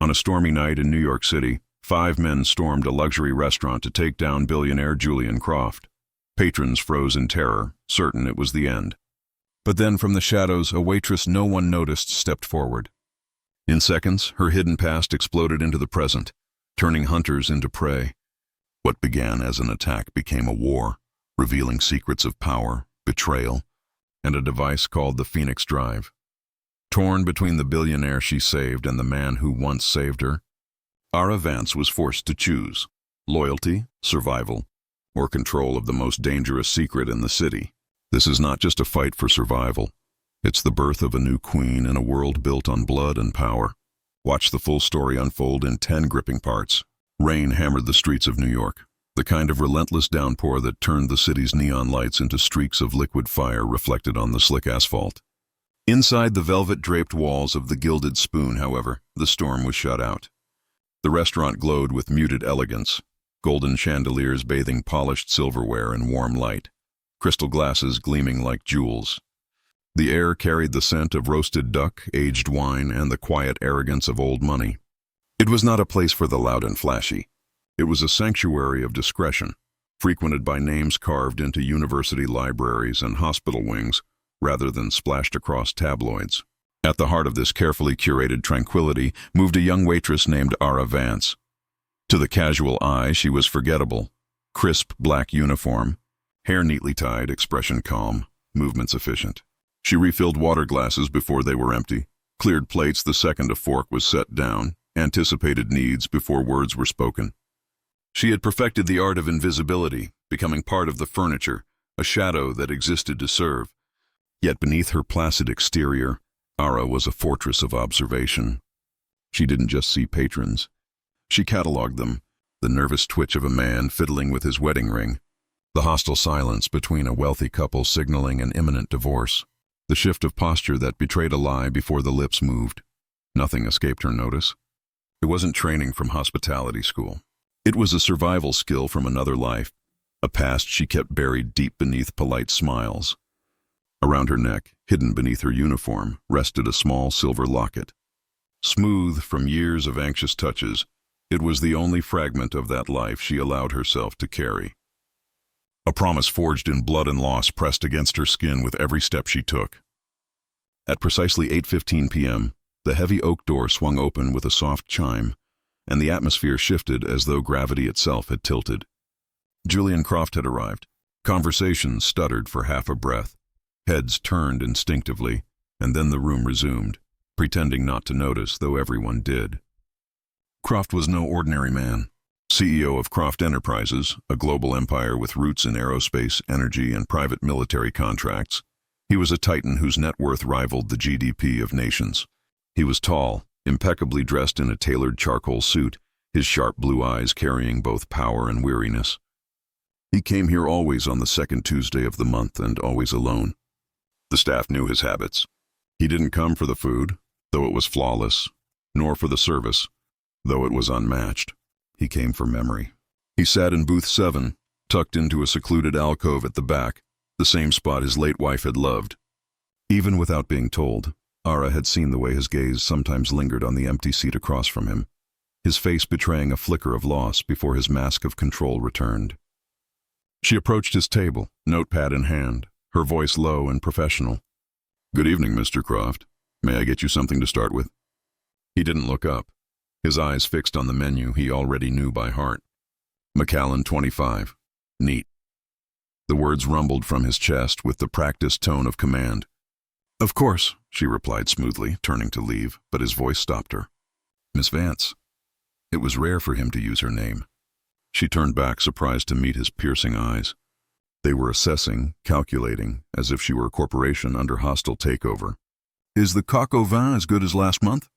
On a stormy night in New York City, 5 men stormed a luxury restaurant to take down billionaire Julian Croft. Patrons froze in terror, certain it was the end. But then from the shadows, a waitress no one noticed stepped forward. In seconds, her hidden past exploded into the present, turning hunters into prey. What began as an attack became a war, revealing secrets of power, betrayal, and a device called the Phoenix Drive. Torn between the billionaire she saved and the man who once saved her, Aara Vance was forced to choose loyalty, survival, or control of the most dangerous secret in the city. This is not just a fight for survival. It's the birth of a new queen in a world built on blood and power. Watch the full story unfold in 10 gripping parts. Rain hammered the streets of New York, the kind of relentless downpour that turned the city's neon lights into streaks of liquid fire reflected on the slick asphalt. Inside the velvet-draped walls of the Gilded Spoon, however, the storm was shut out. The restaurant glowed with muted elegance, golden chandeliers bathing polished silverware in warm light, crystal glasses gleaming like jewels. The air carried the scent of roasted duck, aged wine, and the quiet arrogance of old money. It was not a place for the loud and flashy. It was a sanctuary of discretion, frequented by names carved into university libraries and hospital wings, rather than splashed across tabloids. At the heart of this carefully curated tranquility moved a young waitress named Aara Vance. To the casual eye, she was forgettable. Crisp black uniform, hair neatly tied, expression calm, movements efficient. She refilled water glasses before they were empty, cleared plates the second a fork was set down, anticipated needs before words were spoken. She had perfected the art of invisibility, becoming part of the furniture, a shadow that existed to serve. Yet beneath her placid exterior, Aara was a fortress of observation. She didn't just see patrons. She cataloged them, the nervous twitch of a man fiddling with his wedding ring, the hostile silence between a wealthy couple signaling an imminent divorce, the shift of posture that betrayed a lie before the lips moved. Nothing escaped her notice. It wasn't training from hospitality school. It was a survival skill from another life, a past she kept buried deep beneath polite smiles. Around her neck, hidden beneath her uniform, rested a small silver locket. Smooth from years of anxious touches, it was the only fragment of that life she allowed herself to carry. A promise forged in blood and loss pressed against her skin with every step she took. At precisely 8:15 p.m., the heavy oak door swung open with a soft chime, and the atmosphere shifted as though gravity itself had tilted. Julian Croft had arrived. Conversations stuttered for half a breath. Heads turned instinctively, and then the room resumed, pretending not to notice, though everyone did. Croft was no ordinary man. CEO of Croft Enterprises, a global empire with roots in aerospace, energy, and private military contracts, he was a titan whose net worth rivaled the GDP of nations. He was tall, impeccably dressed in a tailored charcoal suit, his sharp blue eyes carrying both power and weariness. He came here always on the second Tuesday of the month and always alone. The staff knew his habits. He didn't come for the food, though it was flawless, nor for the service, though it was unmatched. He came for memory. He sat in booth 7, tucked into a secluded alcove at the back, the same spot his late wife had loved. Even without being told, Aara had seen the way his gaze sometimes lingered on the empty seat across from him, his face betraying a flicker of loss before his mask of control returned. She approached his table, notepad in hand, her voice low and professional. "Good evening, Mr. Croft. May I get you something to start with?" He didn't look up, his eyes fixed on the menu he already knew by heart. Macallan 25. Neat. The words rumbled from his chest with the practiced tone of command. "Of course," she replied smoothly, turning to leave, but his voice stopped her. "Miss Vance." It was rare for him to use her name. She turned back, surprised to meet his piercing eyes. They were assessing, calculating, as if she were a corporation under hostile takeover. "Is the coq au vin as good as last month?"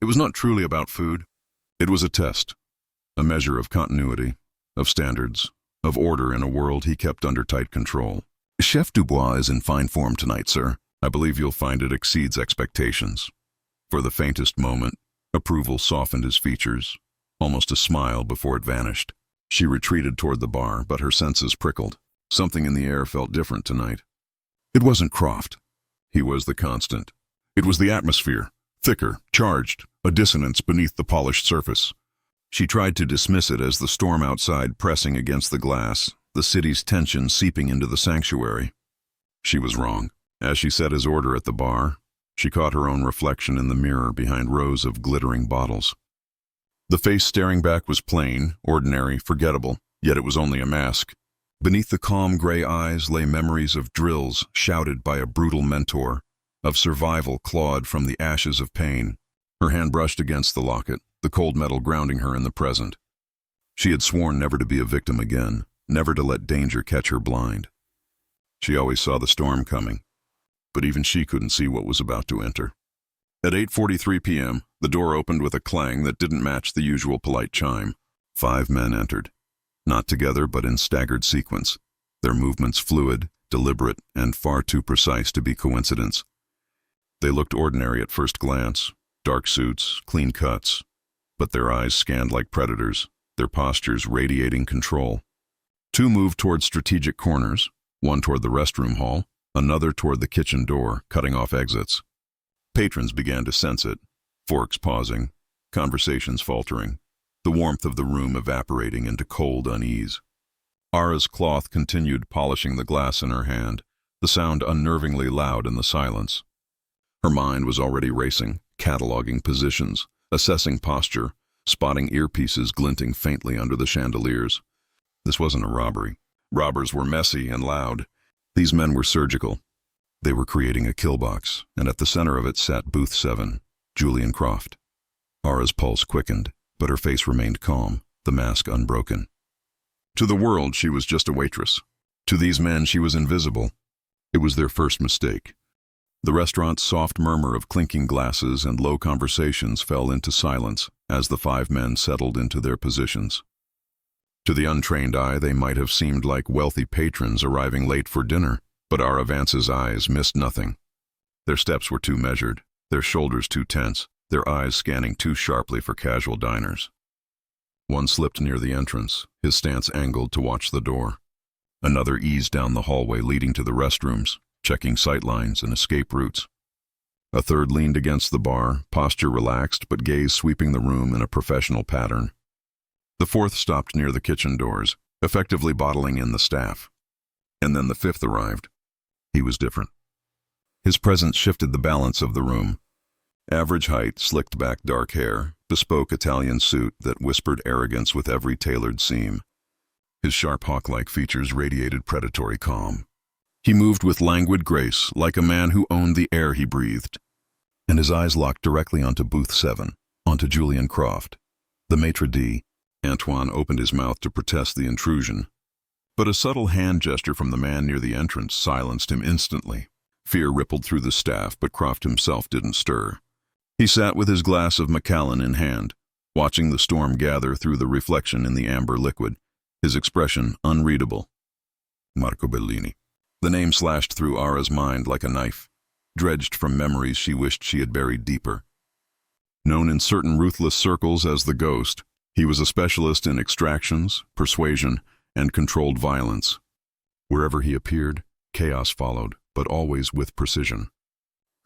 It was not truly about food. It was a test, a measure of continuity, of standards, of order in a world he kept under tight control. "Chef Dubois is in fine form tonight, sir. I believe you'll find it exceeds expectations." For the faintest moment, approval softened his features, almost a smile before it vanished. She retreated toward the bar, but her senses prickled. Something in the air felt different tonight. It wasn't Croft. He was the constant. It was the atmosphere, thicker, charged, a dissonance beneath the polished surface. She tried to dismiss it as the storm outside pressing against the glass, the city's tension seeping into the sanctuary. She was wrong. As she set his order at the bar, she caught her own reflection in the mirror behind rows of glittering bottles. The face staring back was plain, ordinary, forgettable, yet it was only a mask. Beneath the calm gray eyes lay memories of drills shouted by a brutal mentor, of survival clawed from the ashes of pain. Her hand brushed against the locket, the cold metal grounding her in the present. She had sworn never to be a victim again, never to let danger catch her blind. She always saw the storm coming, but even she couldn't see what was about to enter. At 8:43 p.m., the door opened with a clang that didn't match the usual polite chime. 5 men entered, not together but in staggered sequence, their movements fluid, deliberate, and far too precise to be coincidence. They looked ordinary at first glance, dark suits, clean cuts, but their eyes scanned like predators, their postures radiating control. 2 moved toward strategic corners, one toward the restroom hall, another toward the kitchen door, cutting off exits. Patrons began to sense it, forks pausing, conversations faltering, the warmth of the room evaporating into cold unease. Aara's cloth continued polishing the glass in her hand, the sound unnervingly loud in the silence. Her mind was already racing, cataloging positions, assessing posture, spotting earpieces glinting faintly under the chandeliers. This wasn't a robbery. Robbers were messy and loud. These men were surgical. They were creating a kill box, and at the center of it sat Booth 7, Julian Croft. Aara's pulse quickened, but her face remained calm, the mask unbroken. To the world, she was just a waitress. To these men, she was invisible. It was their first mistake. The restaurant's soft murmur of clinking glasses and low conversations fell into silence as the 5 men settled into their positions. To the untrained eye, they might have seemed like wealthy patrons arriving late for dinner, but Aara Vance's eyes missed nothing. Their steps were too measured, their shoulders too tense, their eyes scanning too sharply for casual diners. One slipped near the entrance, his stance angled to watch the door. Another eased down the hallway leading to the restrooms, checking sightlines and escape routes. A third leaned against the bar, posture relaxed but gaze sweeping the room in a professional pattern. The 4th stopped near the kitchen doors, effectively bottling in the staff. And then the 5th arrived. He was different. His presence shifted the balance of the room. Average height, slicked back dark hair, bespoke Italian suit that whispered arrogance with every tailored seam. His sharp hawk-like features radiated predatory calm. He moved with languid grace, like a man who owned the air he breathed. And his eyes locked directly onto Booth 7, onto Julian Croft. The maitre d'. Antoine opened his mouth to protest the intrusion, but a subtle hand gesture from the man near the entrance silenced him instantly. Fear rippled through the staff, but Croft himself didn't stir. He sat with his glass of Macallan in hand, watching the storm gather through the reflection in the amber liquid, his expression unreadable. Marco Bellini. The name slashed through Aara's mind like a knife, dredged from memories she wished she had buried deeper. Known in certain ruthless circles as the Ghost, he was a specialist in extractions, persuasion, and controlled violence. Wherever he appeared, chaos followed, but always with precision.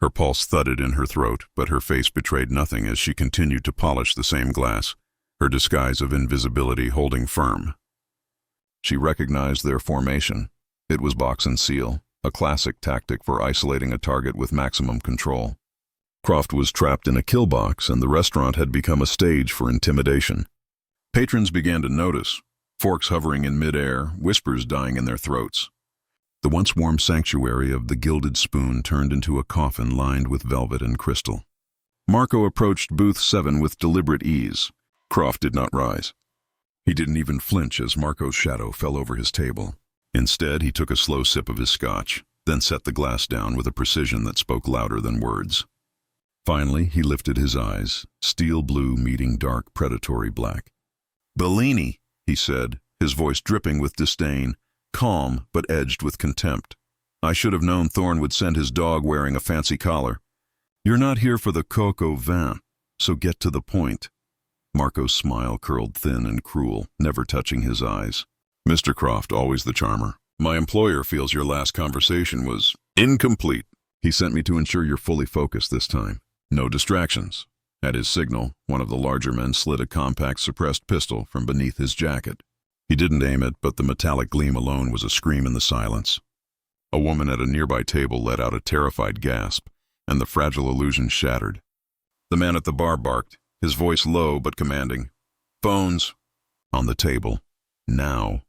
Her pulse thudded in her throat, but her face betrayed nothing as she continued to polish the same glass, her disguise of invisibility holding firm. She recognized their formation. It was box and seal, a classic tactic for isolating a target with maximum control. Croft was trapped in a kill box, and the restaurant had become a stage for intimidation. Patrons began to notice, forks hovering in midair, whispers dying in their throats. The once warm sanctuary of the Gilded Spoon turned into a coffin lined with velvet and crystal. Marco approached Booth 7 with deliberate ease. Croft did not rise. He didn't even flinch as Marco's shadow fell over his table. Instead, he took a slow sip of his scotch, then set the glass down with a precision that spoke louder than words. Finally, he lifted his eyes, steel blue meeting dark predatory black. "Bellini," he said, his voice dripping with disdain, calm but edged with contempt. "I should have known Thorne would send his dog wearing a fancy collar. You're not here for the coq au vin, so get to the point." Marco's smile curled thin and cruel, never touching his eyes. "Mr. Croft, always the charmer. My employer feels your last conversation was incomplete. He sent me to ensure you're fully focused this time." No distractions. At his signal, one of the larger men slid a compact suppressed pistol from beneath his jacket. He didn't aim it, but the metallic gleam alone was a scream in the silence. A woman at a nearby table let out a terrified gasp, and the fragile illusion shattered. The man at the bar barked, his voice low but commanding. "Phones!" On the table. Now.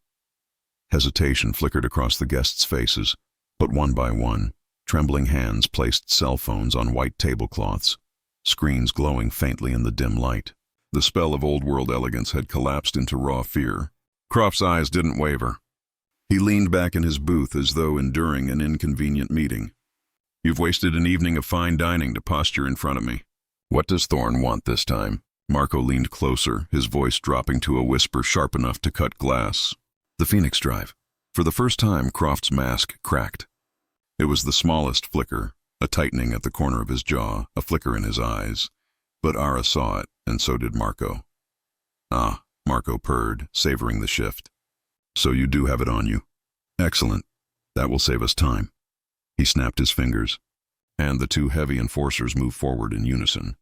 Hesitation flickered across the guests' faces, but one by one, trembling hands placed cell phones on white tablecloths, screens glowing faintly in the dim light. The spell of old-world elegance had collapsed into raw fear. Croft's eyes didn't waver. He leaned back in his booth as though enduring an inconvenient meeting. "You've wasted an evening of fine dining to posture in front of me. What does Thorne want this time?" Marco leaned closer, his voice dropping to a whisper sharp enough to cut glass. "The Phoenix Drive." For the first time, Croft's mask cracked. It was the smallest flicker, a tightening at the corner of his jaw, a flicker in his eyes. But Aara saw it, and so did Marco. "Ah," Marco purred, savoring the shift. "So you do have it on you. Excellent. That will save us time." He snapped his fingers, and the two heavy enforcers moved forward in unison,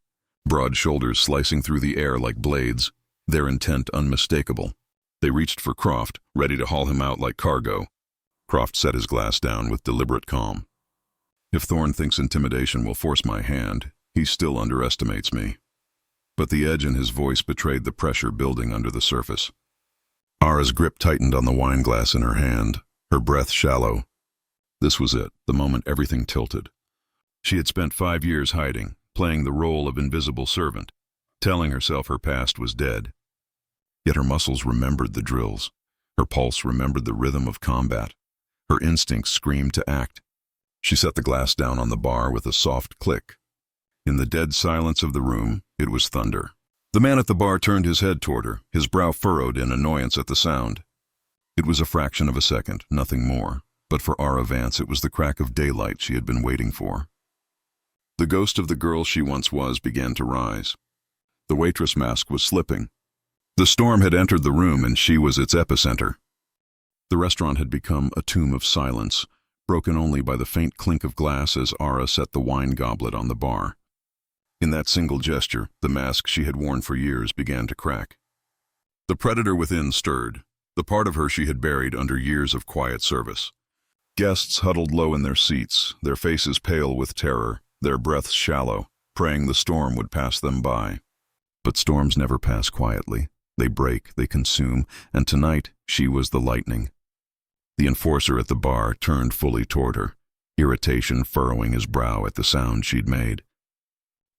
broad shoulders slicing through the air like blades, their intent unmistakable. They reached for Croft, ready to haul him out like cargo. Croft set his glass down with deliberate calm. "If Thorne thinks intimidation will force my hand, he still underestimates me." But the edge in his voice betrayed the pressure building under the surface. Aara's grip tightened on the wine glass in her hand, her breath shallow. This was it, the moment everything tilted. She had spent 5 years hiding, playing the role of invisible servant, telling herself her past was dead. Yet her muscles remembered the drills. Her pulse remembered the rhythm of combat. Her instincts screamed to act. She set the glass down on the bar with a soft click. In the dead silence of the room, it was thunder. The man at the bar turned his head toward her, his brow furrowed in annoyance at the sound. It was a fraction of a second, nothing more, but for Aara Vance it was the crack of daylight she had been waiting for. The ghost of the girl she once was began to rise. The waitress mask was slipping. The storm had entered the room and she was its epicenter. The restaurant had become a tomb of silence, broken only by the faint clink of glass as Aara set the wine goblet on the bar. In that single gesture, the mask she had worn for years began to crack. The predator within stirred, the part of her she had buried under years of quiet service. Guests huddled low in their seats, their faces pale with terror, their breaths shallow, praying the storm would pass them by. But storms never pass quietly. They break, they consume, and tonight she was the lightning. The enforcer at the bar turned fully toward her, irritation furrowing his brow at the sound she'd made.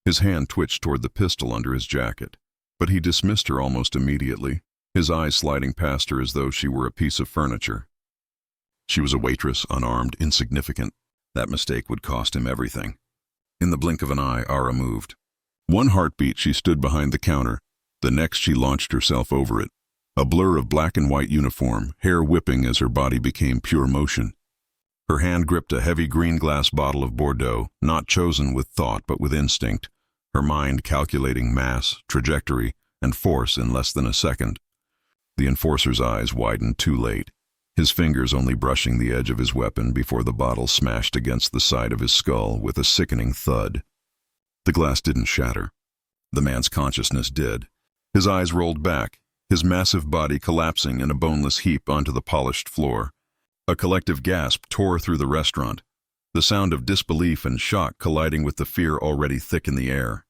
His hand twitched toward the pistol under his jacket, but he dismissed her almost immediately, his eyes sliding past her as though she were a piece of furniture. She was a waitress, unarmed, insignificant. That mistake would cost him everything. In the blink of an eye, Aara moved. One heartbeat, she stood behind the counter. The next, she launched herself over it. A blur of black and white uniform, hair whipping as her body became pure motion. Her hand gripped a heavy green glass bottle of Bordeaux, not chosen with thought but with instinct, her mind calculating mass, trajectory, and force in less than a second. The enforcer's eyes widened too late, his fingers only brushing the edge of his weapon before the bottle smashed against the side of his skull with a sickening thud. The glass didn't shatter. The man's consciousness did. His eyes rolled back, his massive body collapsing in a boneless heap onto the polished floor. A collective gasp tore through the restaurant, the sound of disbelief and shock colliding with the fear already thick in the air.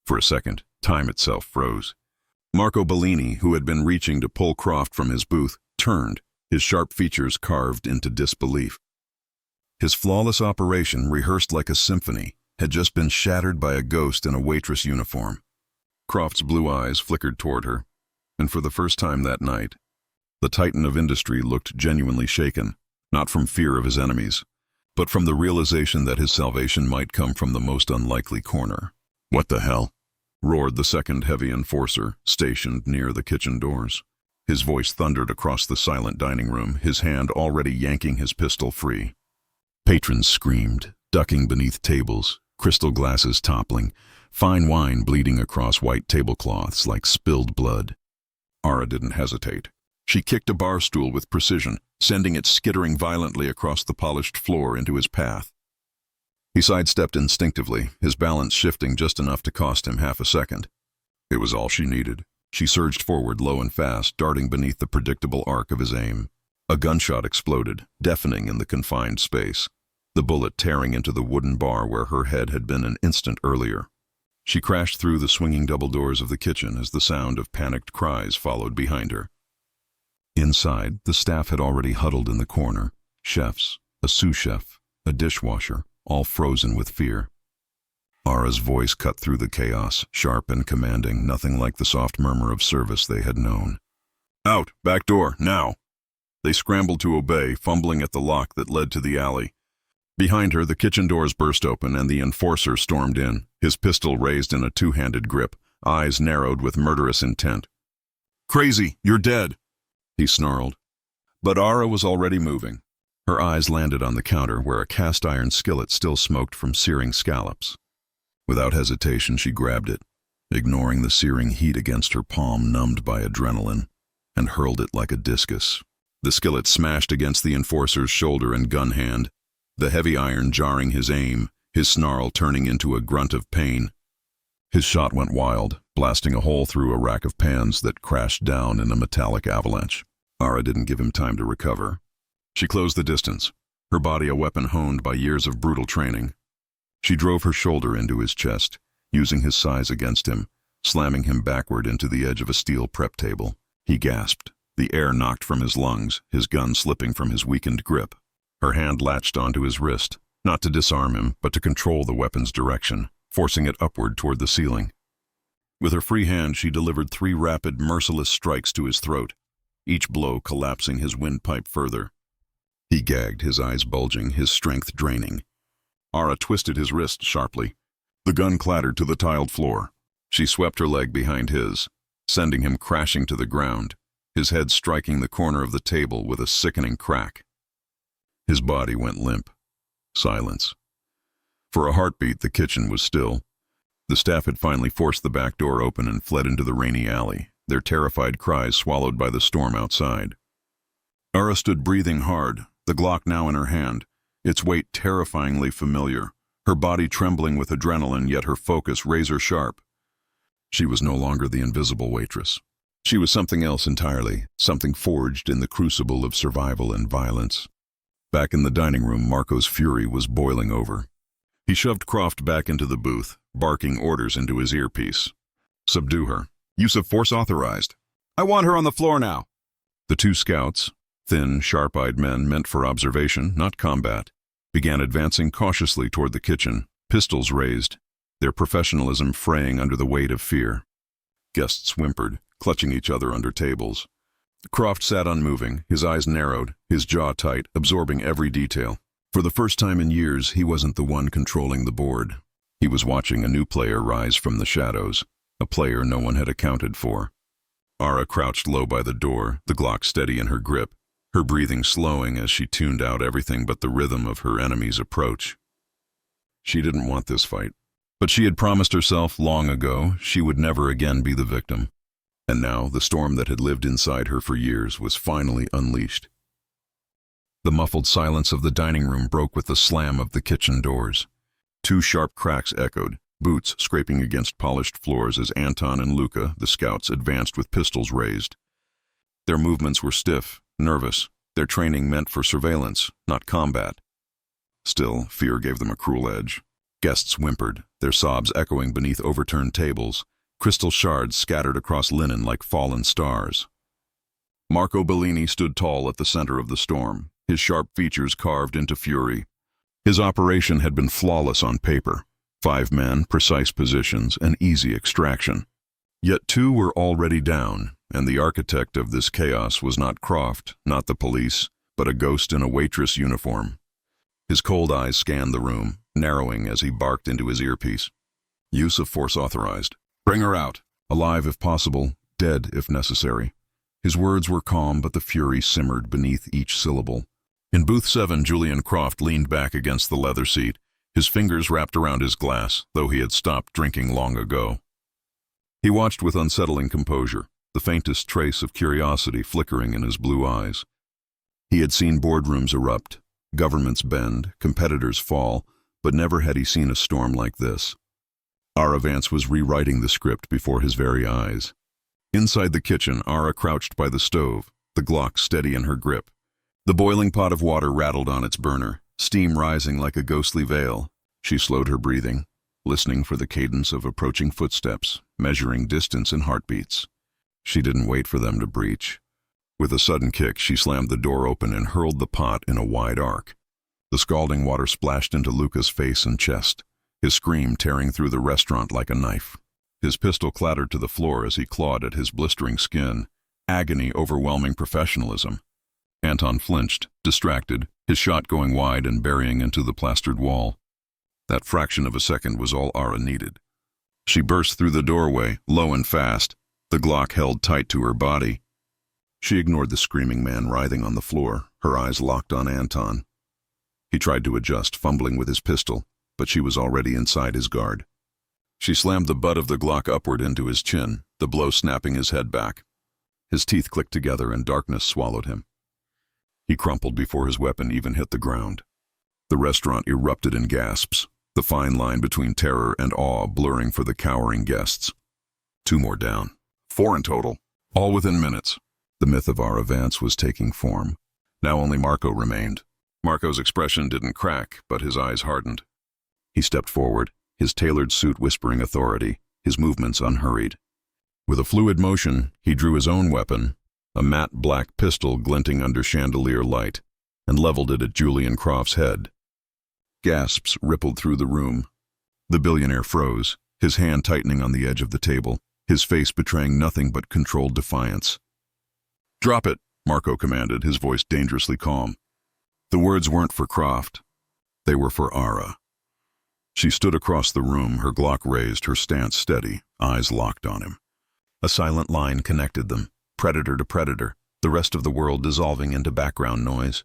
For a second, time itself froze. Marco Bellini, who had been reaching to pull Croft from his booth, turned, his sharp features carved into disbelief. His flawless operation, rehearsed like a symphony, had just been shattered by a ghost in a waitress uniform. Croft's blue eyes flickered toward her, and for the first time that night, the titan of industry looked genuinely shaken, not from fear of his enemies, but from the realization that his salvation might come from the most unlikely corner. "What the hell?" roared the second heavy enforcer, stationed near the kitchen doors. His voice thundered across the silent dining room, his hand already yanking his pistol free. Patrons screamed, ducking beneath tables, crystal glasses toppling, fine wine bleeding across white tablecloths like spilled blood. Aara didn't hesitate. She kicked a bar stool with precision, sending it skittering violently across the polished floor into his path. He sidestepped instinctively, his balance shifting just enough to cost him half a second. It was all she needed. She surged forward low and fast, darting beneath the predictable arc of his aim. A gunshot exploded, deafening in the confined space, the bullet tearing into the wooden bar where her head had been an instant earlier. She crashed through the swinging double doors of the kitchen as the sound of panicked cries followed behind her. Inside, the staff had already huddled in the corner, chefs, a sous chef, a dishwasher, all frozen with fear. Aara's voice cut through the chaos, sharp and commanding, nothing like the soft murmur of service they had known. "Out! Back door, now!" They scrambled to obey, fumbling at the lock that led to the alley. Behind her, the kitchen doors burst open and the enforcer stormed in, his pistol raised in a two-handed grip, eyes narrowed with murderous intent. "Crazy! You're dead!" he snarled. But Aara was already moving. Her eyes landed on the counter where a cast-iron skillet still smoked from searing scallops. Without hesitation, she grabbed it, ignoring the searing heat against her palm numbed by adrenaline, and hurled it like a discus. The skillet smashed against the enforcer's shoulder and gun hand, the heavy iron jarring his aim, his snarl turning into a grunt of pain. His shot went wild, blasting a hole through a rack of pans that crashed down in a metallic avalanche. Aara didn't give him time to recover. She closed the distance, her body a weapon honed by years of brutal training. She drove her shoulder into his chest, using his size against him, slamming him backward into the edge of a steel prep table. He gasped, the air knocked from his lungs, his gun slipping from his weakened grip. Her hand latched onto his wrist, not to disarm him, but to control the weapon's direction, forcing it upward toward the ceiling. With her free hand, she delivered 3 rapid, merciless strikes to his throat, each blow collapsing his windpipe further. He gagged, his eyes bulging, his strength draining. Aara twisted his wrist sharply. The gun clattered to the tiled floor. She swept her leg behind his, sending him crashing to the ground, his head striking the corner of the table with a sickening crack. His body went limp. Silence. For a heartbeat, the kitchen was still. The staff had finally forced the back door open and fled into the rainy alley, their terrified cries swallowed by the storm outside. Aara stood breathing hard, the Glock now in her hand, its weight terrifyingly familiar, her body trembling with adrenaline, yet her focus razor-sharp. She was no longer the invisible waitress. She was something else entirely, something forged in the crucible of survival and violence. Back in the dining room, Marco's fury was boiling over. He shoved Croft back into the booth, barking orders into his earpiece. "Subdue her. Use of force authorized. I want her on the floor now." The 2 scouts, thin, sharp-eyed men meant for observation, not combat, began advancing cautiously toward the kitchen, pistols raised, their professionalism fraying under the weight of fear. Guests whimpered, clutching each other under tables. Croft sat unmoving, his eyes narrowed, his jaw tight, absorbing every detail. For the first time in years, he wasn't the one controlling the board. He was watching a new player rise from the shadows, a player no one had accounted for. Aara crouched low by the door, the Glock steady in her grip, her breathing slowing as she tuned out everything but the rhythm of her enemy's approach. She didn't want this fight, but she had promised herself long ago she would never again be the victim. And now, the storm that had lived inside her for years was finally unleashed. The muffled silence of the dining room broke with the slam of the kitchen doors. 2 sharp cracks echoed, boots scraping against polished floors as Anton and Luca, the scouts, advanced with pistols raised. Their movements were stiff, nervous, their training meant for surveillance, not combat. Still, fear gave them a cruel edge. Guests whimpered, their sobs echoing beneath overturned tables, crystal shards scattered across linen like fallen stars. Marco Bellini stood tall at the center of the storm, his sharp features carved into fury. His operation had been flawless on paper. 5 men, precise positions, and easy extraction. Yet 2 were already down, and the architect of this chaos was not Croft, not the police, but a ghost in a waitress uniform. His cold eyes scanned the room, narrowing as he barked into his earpiece. Use of force authorized. Bring her out, alive if possible, dead if necessary. His words were calm, but the fury simmered beneath each syllable. In booth 7, Julian Croft leaned back against the leather seat, his fingers wrapped around his glass, though he had stopped drinking long ago. He watched with unsettling composure, the faintest trace of curiosity flickering in his blue eyes. He had seen boardrooms erupt, governments bend, competitors fall, but never had he seen a storm like this. Aara Vance was rewriting the script before his very eyes. Inside the kitchen, Aara crouched by the stove, the Glock steady in her grip. The boiling pot of water rattled on its burner, steam rising like a ghostly veil. She slowed her breathing, listening for the cadence of approaching footsteps, measuring distance in heartbeats. She didn't wait for them to breach. With a sudden kick, she slammed the door open and hurled the pot in a wide arc. The scalding water splashed into Luca's face and chest, his scream tearing through the restaurant like a knife. His pistol clattered to the floor as he clawed at his blistering skin, agony overwhelming professionalism. Anton flinched, distracted, his shot going wide and burying into the plastered wall. That fraction of a second was all Aara needed. She burst through the doorway, low and fast, the Glock held tight to her body. She ignored the screaming man writhing on the floor, her eyes locked on Anton. He tried to adjust, fumbling with his pistol, but she was already inside his guard. She slammed the butt of the Glock upward into his chin, the blow snapping his head back. His teeth clicked together and darkness swallowed him. He crumpled before his weapon even hit the ground. The restaurant erupted in gasps, the fine line between terror and awe blurring for the cowering guests. 2 more down. 4 in total, all within minutes. The myth of Aara Vance was taking form. Now only Marco remained. Marco's expression didn't crack, but his eyes hardened. He stepped forward, his tailored suit whispering authority, his movements unhurried. With a fluid motion, he drew his own weapon, a matte black pistol glinting under chandelier light, and leveled it at Julian Croft's head. Gasps rippled through the room. The billionaire froze, his hand tightening on the edge of the table, his face betraying nothing but controlled defiance. "Drop it," Marco commanded, his voice dangerously calm. The words weren't for Croft. They were for Aara. She stood across the room, her Glock raised, her stance steady, eyes locked on him. A silent line connected them, predator to predator, the rest of the world dissolving into background noise.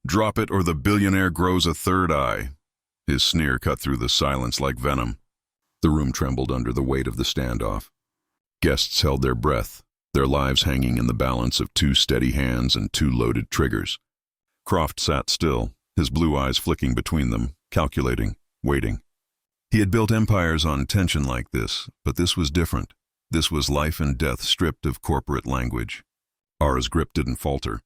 "Drop it or the billionaire grows a third eye." His sneer cut through the silence like venom. The room trembled under the weight of the standoff. Guests held their breath, their lives hanging in the balance of 2 steady hands and 2 loaded triggers. Croft sat still, his blue eyes flicking between them, calculating, waiting. He had built empires on tension like this, but this was different. This was life and death stripped of corporate language. Aara's grip didn't falter.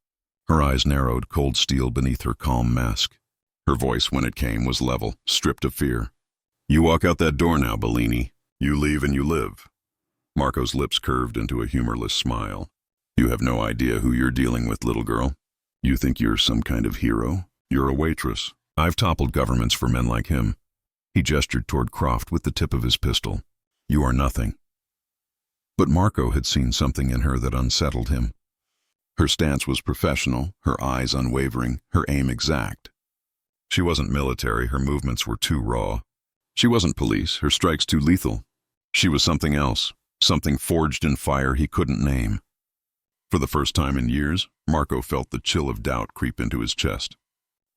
Her eyes narrowed, cold steel beneath her calm mask. Her voice, when it came, was level, stripped of fear. "You walk out that door now, Bellini. You leave and you live." Marco's lips curved into a humorless smile. "You have no idea who you're dealing with, little girl. You think you're some kind of hero? You're a waitress. I've toppled governments for men like him." He gestured toward Croft with the tip of his pistol. "You are nothing." But Marco had seen something in her that unsettled him. Her stance was professional, her eyes unwavering, her aim exact. She wasn't military, her movements were too raw. She wasn't police, her strikes too lethal. She was something else, something forged in fire he couldn't name. For the first time in years, Marco felt the chill of doubt creep into his chest.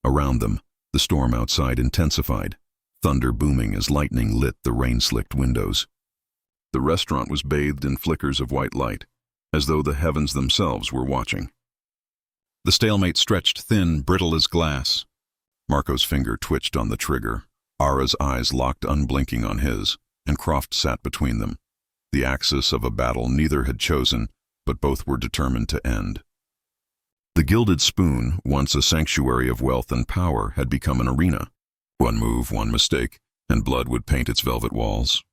Around them, the storm outside intensified, thunder booming as lightning lit the rain-slicked windows. The restaurant was bathed in flickers of white light, as though the heavens themselves were watching. The stalemate stretched thin, brittle as glass. Marco's finger twitched on the trigger. Aara's eyes locked unblinking on his, and Croft sat between them. The axis of a battle neither had chosen, but both were determined to end. The Gilded Spoon, once a sanctuary of wealth and power, had become an arena. One move, one mistake, and blood would paint its velvet walls.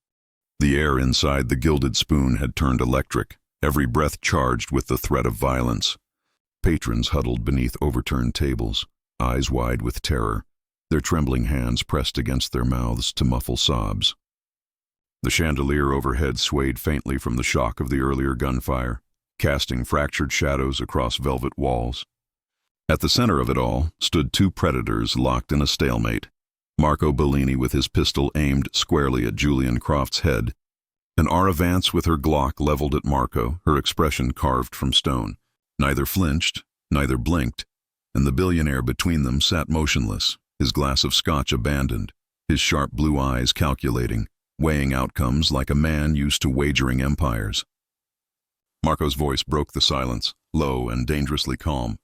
The air inside the Gilded Spoon had turned electric, every breath charged with the threat of violence. Patrons huddled beneath overturned tables, eyes wide with terror, their trembling hands pressed against their mouths to muffle sobs. The chandelier overhead swayed faintly from the shock of the earlier gunfire, casting fractured shadows across velvet walls. At the center of it all stood 2 predators locked in a stalemate, Marco Bellini with his pistol aimed squarely at Julian Croft's head, and Aara Vance with her Glock leveled at Marco, her expression carved from stone. Neither flinched, neither blinked, and the billionaire between them sat motionless, his glass of scotch abandoned, his sharp blue eyes calculating, weighing outcomes like a man used to wagering empires. Marco's voice broke the silence, low and dangerously calm.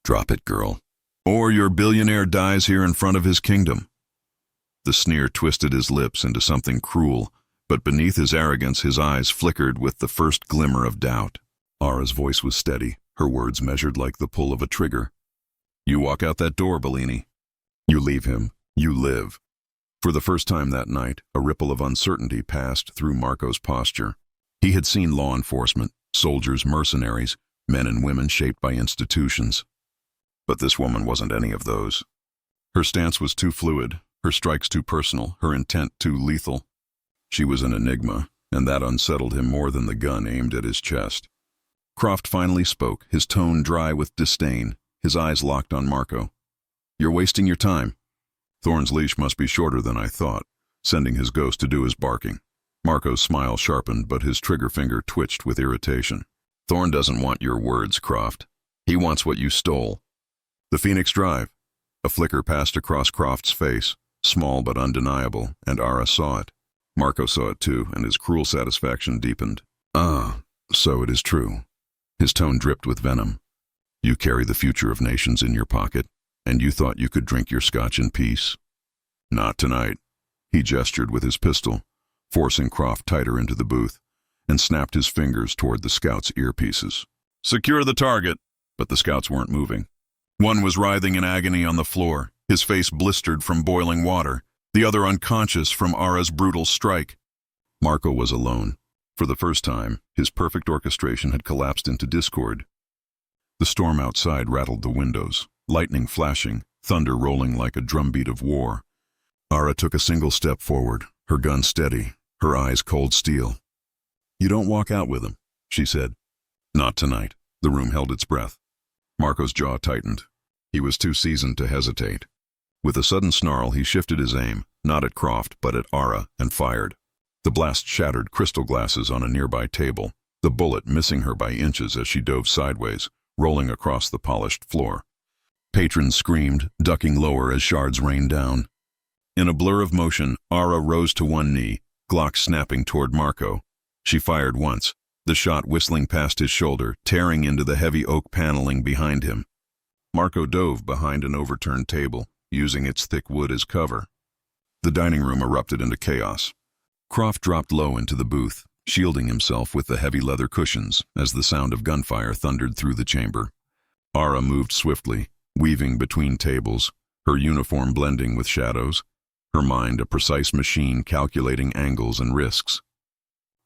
"Drop it, girl. Or your billionaire dies here in front of his kingdom." The sneer twisted his lips into something cruel, but beneath his arrogance his eyes flickered with the first glimmer of doubt. Aara's voice was steady, her words measured like the pull of a trigger. "You walk out that door, Bellini. You leave him. You live." For the first time that night, a ripple of uncertainty passed through Marco's posture. He had seen law enforcement, soldiers, mercenaries, men and women shaped by institutions. But this woman wasn't any of those. Her stance was too fluid, her strikes too personal, her intent too lethal. She was an enigma, and that unsettled him more than the gun aimed at his chest. Croft finally spoke, his tone dry with disdain, his eyes locked on Marco. "You're wasting your time. Thorne's leash must be shorter than I thought, sending his ghost to do his barking." Marco's smile sharpened, but his trigger finger twitched with irritation. "Thorne doesn't want your words, Croft. He wants what you stole." "The Phoenix Drive." A flicker passed across Croft's face, small but undeniable, and Aara saw it. Marco saw it too, and his cruel satisfaction deepened. "Ah, so it is true." His tone dripped with venom. "You carry the future of nations in your pocket, and you thought you could drink your scotch in peace? Not tonight." He gestured with his pistol, forcing Croft tighter into the booth, and snapped his fingers toward the scouts' earpieces. "Secure the target." But the scouts weren't moving. One was writhing in agony on the floor, his face blistered from boiling water, the other unconscious from Aara's brutal strike. Marco was alone. For the first time, his perfect orchestration had collapsed into discord. The storm outside rattled the windows, lightning flashing, thunder rolling like a drumbeat of war. Aara took a single step forward, her gun steady, her eyes cold steel. "You don't walk out with him," she said. "Not tonight." The room held its breath. Marco's jaw tightened. He was too seasoned to hesitate. With a sudden snarl, he shifted his aim, not at Croft, but at Aara, and fired. The blast shattered crystal glasses on a nearby table, the bullet missing her by inches as she dove sideways, rolling across the polished floor. Patrons screamed, ducking lower as shards rained down. In a blur of motion, Aara rose to one knee, Glock snapping toward Marco. She fired once, the shot whistling past his shoulder, tearing into the heavy oak paneling behind him. Marco dove behind an overturned table, using its thick wood as cover. The dining room erupted into chaos. Croft dropped low into the booth, shielding himself with the heavy leather cushions as the sound of gunfire thundered through the chamber. Aara moved swiftly, weaving between tables, her uniform blending with shadows, her mind a precise machine calculating angles and risks.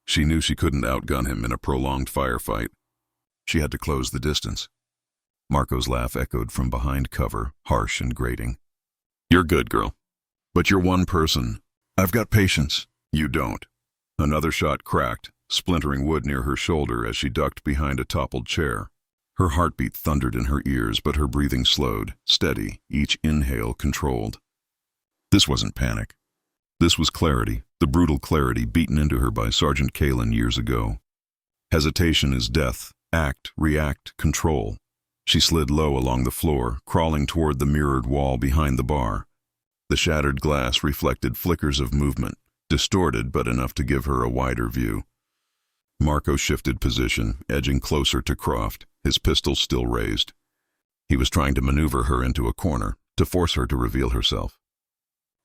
She knew she couldn't outgun him in a prolonged firefight. She had to close the distance. Marco's laugh echoed from behind cover, harsh and grating. "You're good, girl. But you're one person. I've got patience. You don't." Another shot cracked, splintering wood near her shoulder as she ducked behind a toppled chair. Her heartbeat thundered in her ears, but her breathing slowed, steady, each inhale controlled. This wasn't panic. This was clarity, the brutal clarity beaten into her by Sergeant Kalen years ago. Hesitation is death. Act, react, control. She slid low along the floor, crawling toward the mirrored wall behind the bar. The shattered glass reflected flickers of movement, distorted but enough to give her a wider view. Marco shifted position, edging closer to Croft, his pistol still raised. He was trying to maneuver her into a corner, to force her to reveal herself.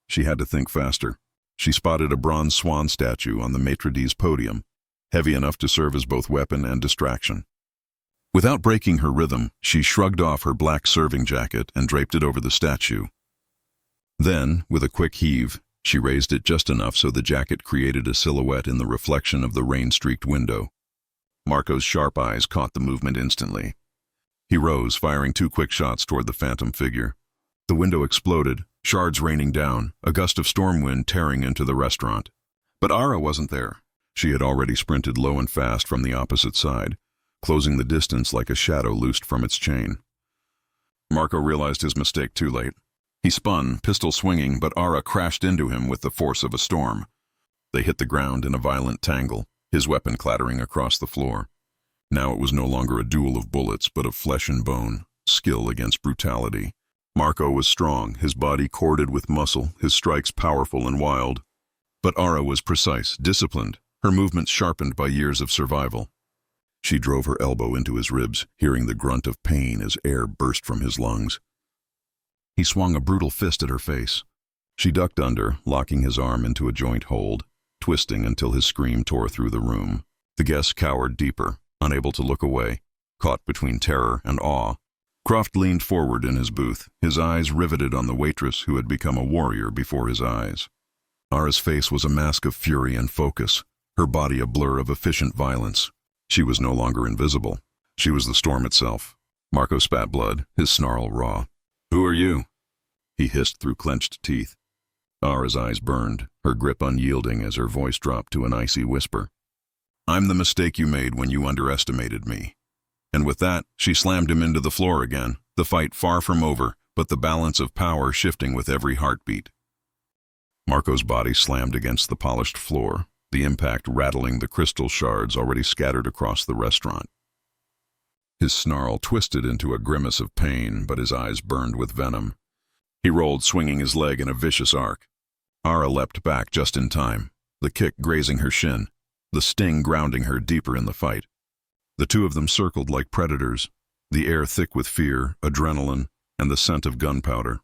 She had to think faster. She spotted a bronze swan statue on the maitre d's podium, heavy enough to serve as both weapon and distraction. Without breaking her rhythm, she shrugged off her black serving jacket and draped it over the statue. Then, with a quick heave, she raised it just enough so the jacket created a silhouette in the reflection of the rain-streaked window. Marco's sharp eyes caught the movement instantly. He rose, firing 2 quick shots toward the phantom figure. The window exploded, shards raining down, a gust of storm wind tearing into the restaurant. But Aara wasn't there. She had already sprinted low and fast from the opposite side, closing the distance like a shadow loosed from its chain. Marco realized his mistake too late. He spun, pistol swinging, but Aara crashed into him with the force of a storm. They hit the ground in a violent tangle, his weapon clattering across the floor. Now it was no longer a duel of bullets, but of flesh and bone, skill against brutality. Marco was strong, his body corded with muscle, his strikes powerful and wild. But Aara was precise, disciplined, her movements sharpened by years of survival. She drove her elbow into his ribs, hearing the grunt of pain as air burst from his lungs. He swung a brutal fist at her face. She ducked under, locking his arm into a joint hold, twisting until his scream tore through the room. The guest cowered deeper, unable to look away, caught between terror and awe. Croft leaned forward in his booth, his eyes riveted on the waitress who had become a warrior before his eyes. Aara's face was a mask of fury and focus, her body a blur of efficient violence. She was no longer invisible. She was the storm itself. Marco spat blood, his snarl raw. "Who are you?" he hissed through clenched teeth. Aara's eyes burned, her grip unyielding as her voice dropped to an icy whisper. "I'm the mistake you made when you underestimated me." And with that, she slammed him into the floor again, the fight far from over, but the balance of power shifting with every heartbeat. Marco's body slammed against the polished floor, the impact rattling the crystal shards already scattered across the restaurant. His snarl twisted into a grimace of pain, but his eyes burned with venom. He rolled, swinging his leg in a vicious arc. Aara leapt back just in time, the kick grazing her shin, the sting grounding her deeper in the fight. The two of them circled like predators, the air thick with fear, adrenaline, and the scent of gunpowder.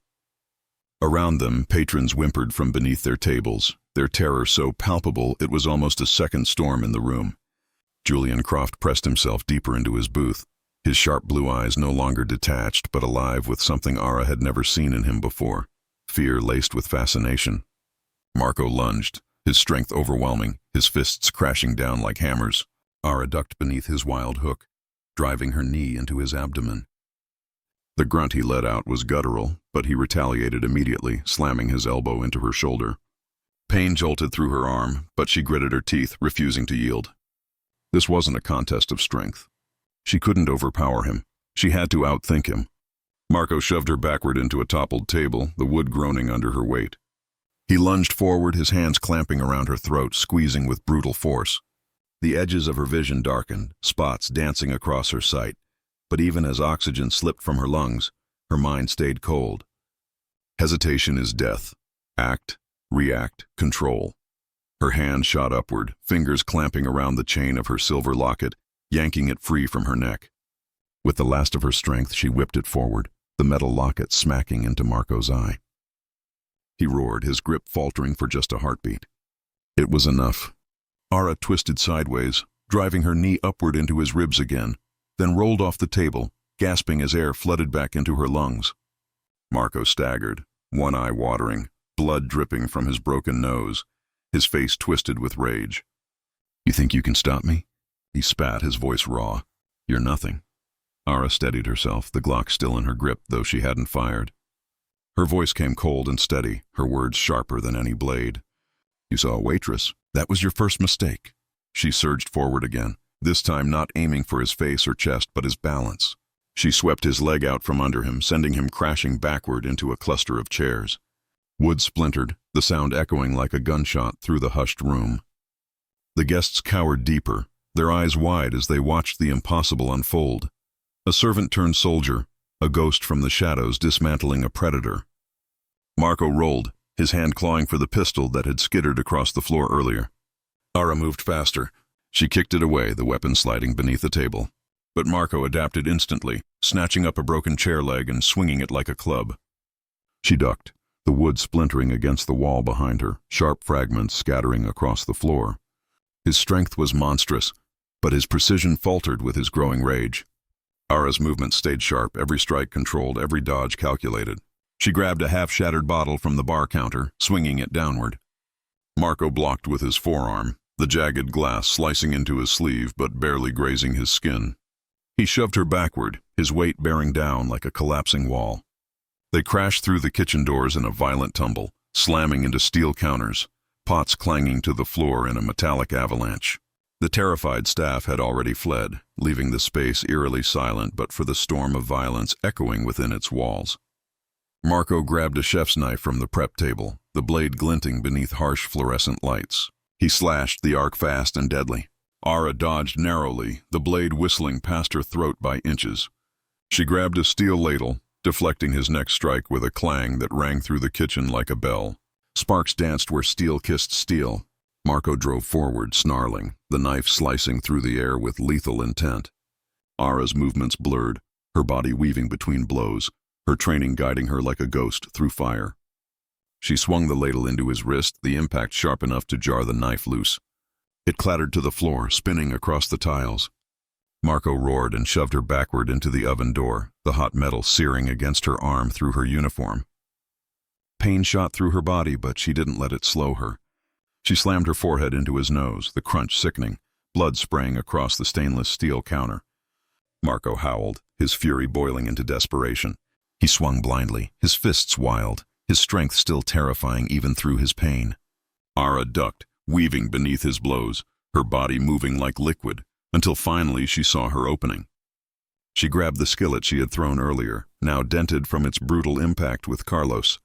Around them, patrons whimpered from beneath their tables, their terror so palpable it was almost a second storm in the room. Julian Croft pressed himself deeper into his booth, his sharp blue eyes no longer detached but alive with something Aara had never seen in him before, fear laced with fascination. Marco lunged, his strength overwhelming, his fists crashing down like hammers. Aara ducked beneath his wild hook, driving her knee into his abdomen. The grunt he let out was guttural, but he retaliated immediately, slamming his elbow into her shoulder. Pain jolted through her arm, but she gritted her teeth, refusing to yield. This wasn't a contest of strength. She couldn't overpower him. She had to outthink him. Marco shoved her backward into a toppled table, the wood groaning under her weight. He lunged forward, his hands clamping around her throat, squeezing with brutal force. The edges of her vision darkened, spots dancing across her sight, but even as oxygen slipped from her lungs, her mind stayed cold. Hesitation is death. Act, react, control. Her hand shot upward, fingers clamping around the chain of her silver locket, yanking it free from her neck. With the last of her strength, she whipped it forward, the metal locket smacking into Marco's eye. He roared, his grip faltering for just a heartbeat. It was enough. Aara twisted sideways, driving her knee upward into his ribs again, then rolled off the table, gasping as air flooded back into her lungs. Marco staggered, one eye watering, blood dripping from his broken nose, his face twisted with rage. "You think you can stop me?" He spat, his voice raw. "You're nothing." Aara steadied herself, the Glock still in her grip, though she hadn't fired. Her voice came cold and steady, her words sharper than any blade. "You saw a waitress. That was your first mistake." She surged forward again, this time not aiming for his face or chest, but his balance. She swept his leg out from under him, sending him crashing backward into a cluster of chairs. Wood splintered, the sound echoing like a gunshot through the hushed room. The guests cowered deeper, their eyes wide as they watched the impossible unfold. A servant turned soldier, a ghost from the shadows dismantling a predator. Marco rolled, his hand clawing for the pistol that had skittered across the floor earlier. Aara moved faster. She kicked it away, the weapon sliding beneath the table. But Marco adapted instantly, snatching up a broken chair leg and swinging it like a club. She ducked, the wood splintering against the wall behind her, sharp fragments scattering across the floor. His strength was monstrous, but his precision faltered with his growing rage. Aara's movement stayed sharp, every strike controlled, every dodge calculated. She grabbed a half-shattered bottle from the bar counter, swinging it downward. Marco blocked with his forearm, the jagged glass slicing into his sleeve but barely grazing his skin. He shoved her backward, his weight bearing down like a collapsing wall. They crashed through the kitchen doors in a violent tumble, slamming into steel counters, pots clanging to the floor in a metallic avalanche. The terrified staff had already fled, leaving the space eerily silent but for the storm of violence echoing within its walls. Marco grabbed a chef's knife from the prep table, the blade glinting beneath harsh fluorescent lights. He slashed the arc fast and deadly. Aara dodged narrowly, the blade whistling past her throat by inches. She grabbed a steel ladle, deflecting his next strike with a clang that rang through the kitchen like a bell. Sparks danced where steel kissed steel. Marco drove forward, snarling, the knife slicing through the air with lethal intent. Aara's movements blurred, her body weaving between blows, her training guiding her like a ghost through fire. She swung the ladle into his wrist, the impact sharp enough to jar the knife loose. It clattered to the floor, spinning across the tiles. Marco roared and shoved her backward into the oven door, the hot metal searing against her arm through her uniform. Pain shot through her body, but she didn't let it slow her. She slammed her forehead into his nose, the crunch sickening, blood spraying across the stainless steel counter. Marco howled, his fury boiling into desperation. He swung blindly, his fists wild, his strength still terrifying even through his pain. Aara ducked, weaving beneath his blows, her body moving like liquid, until finally she saw her opening. She grabbed the skillet she had thrown earlier, now dented from its brutal impact with Carlos.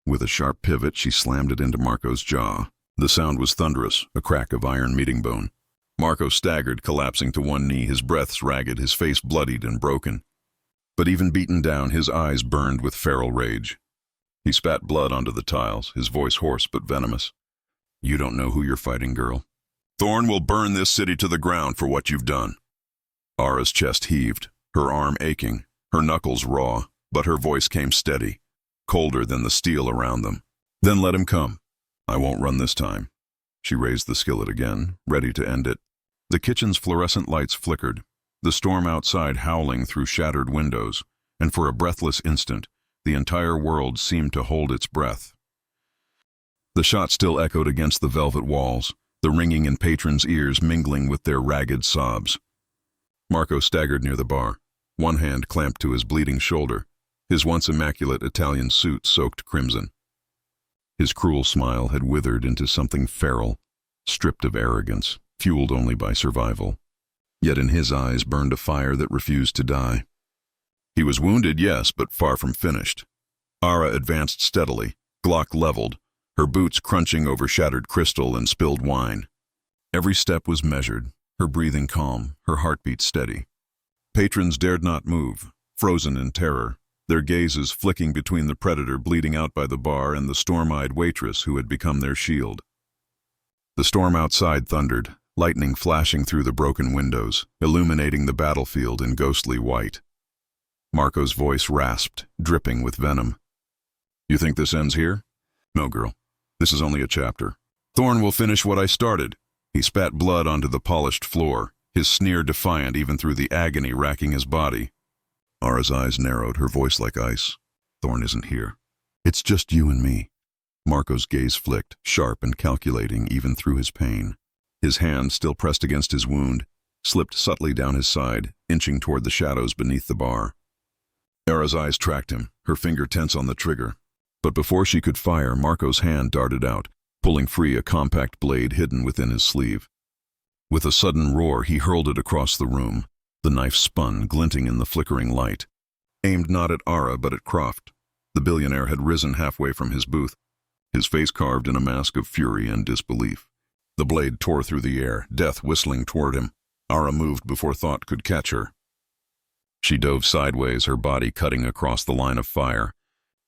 With a sharp pivot, she slammed it into Marco's jaw. The sound was thunderous, a crack of iron meeting bone. Marco staggered, collapsing to one knee, his breath ragged, his face bloodied and broken. But even beaten down, his eyes burned with feral rage. He spat blood onto the tiles, his voice hoarse but venomous. "You don't know who you're fighting, girl. Thorn will burn this city to the ground for what you've done." Aara's chest heaved, her arm aching, her knuckles raw, but her voice came steady, colder than the steel around them. "Then let him come. I won't run this time." She raised the skillet again, ready to end it. The kitchen's fluorescent lights flickered, the storm outside howling through shattered windows, and for a breathless instant, the entire world seemed to hold its breath. The shot still echoed against the velvet walls, the ringing in patrons' ears mingling with their ragged sobs. Marco staggered near the bar, one hand clamped to his bleeding shoulder, his once immaculate Italian suit soaked crimson. His cruel smile had withered into something feral, stripped of arrogance, fueled only by survival. Yet in his eyes burned a fire that refused to die. He was wounded, yes, but far from finished. Aara advanced steadily, Glock leveled, her boots crunching over shattered crystal and spilled wine. Every step was measured, her breathing calm, her heartbeat steady. Patrons dared not move, frozen in terror, their gazes flicking between the predator bleeding out by the bar and the storm-eyed waitress who had become their shield. The storm outside thundered, lightning flashing through the broken windows, illuminating the battlefield in ghostly white. Marco's voice rasped, dripping with venom. "You think this ends here? No, girl. This is only a chapter. Thorn will finish what I started." He spat blood onto the polished floor, his sneer defiant even through the agony racking his body. Aara's eyes narrowed, her voice like ice. "Thorn isn't here. It's just you and me." Marco's gaze flicked, sharp and calculating even through his pain. His hand, still pressed against his wound, slipped subtly down his side, inching toward the shadows beneath the bar. Aara's eyes tracked him, her finger tense on the trigger. But before she could fire, Marco's hand darted out, pulling free a compact blade hidden within his sleeve. With a sudden roar, he hurled it across the room. The knife spun, glinting in the flickering light. Aimed not at Aara, but at Croft. The billionaire had risen halfway from his booth, his face carved in a mask of fury and disbelief. The blade tore through the air, death whistling toward him. Aara moved before thought could catch her. She dove sideways, her body cutting across the line of fire.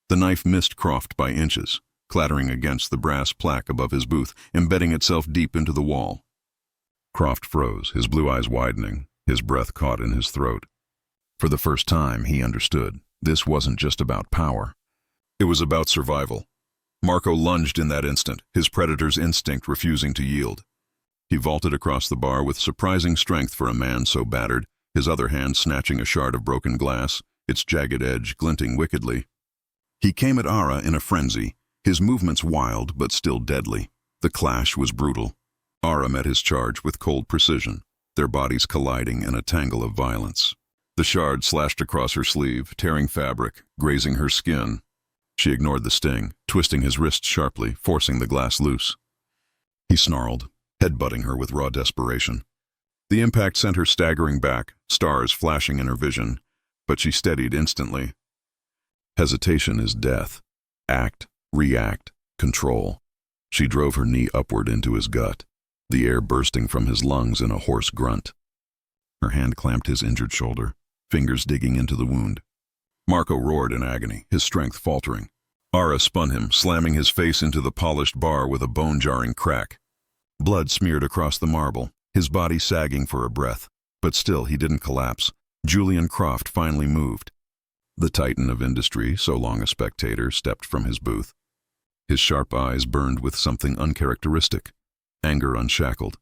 The knife missed Croft by inches, clattering against the brass plaque above his booth, embedding itself deep into the wall. Croft froze, his blue eyes widening, his breath caught in his throat. For the first time, he understood. This wasn't just about power. It was about survival. Marco lunged in that instant, his predator's instinct refusing to yield. He vaulted across the bar with surprising strength for a man so battered, his other hand snatching a shard of broken glass, its jagged edge glinting wickedly. He came at Aara in a frenzy, his movements wild but still deadly. The clash was brutal. Aara met his charge with cold precision, their bodies colliding in a tangle of violence. The shard slashed across her sleeve, tearing fabric, grazing her skin. She ignored the sting, twisting his wrist sharply, forcing the glass loose. He snarled, headbutting her with raw desperation. The impact sent her staggering back, stars flashing in her vision, but she steadied instantly. Hesitation is death. Act, react, control. She drove her knee upward into his gut, the air bursting from his lungs in a hoarse grunt. Her hand clamped his injured shoulder, fingers digging into the wound. Marco roared in agony, his strength faltering. Aara spun him, slamming his face into the polished bar with a bone-jarring crack. Blood smeared across the marble, his body sagging for a breath. But still he didn't collapse. Julian Croft finally moved. The titan of industry, so long a spectator, stepped from his booth. His sharp eyes burned with something uncharacteristic, anger unshackled.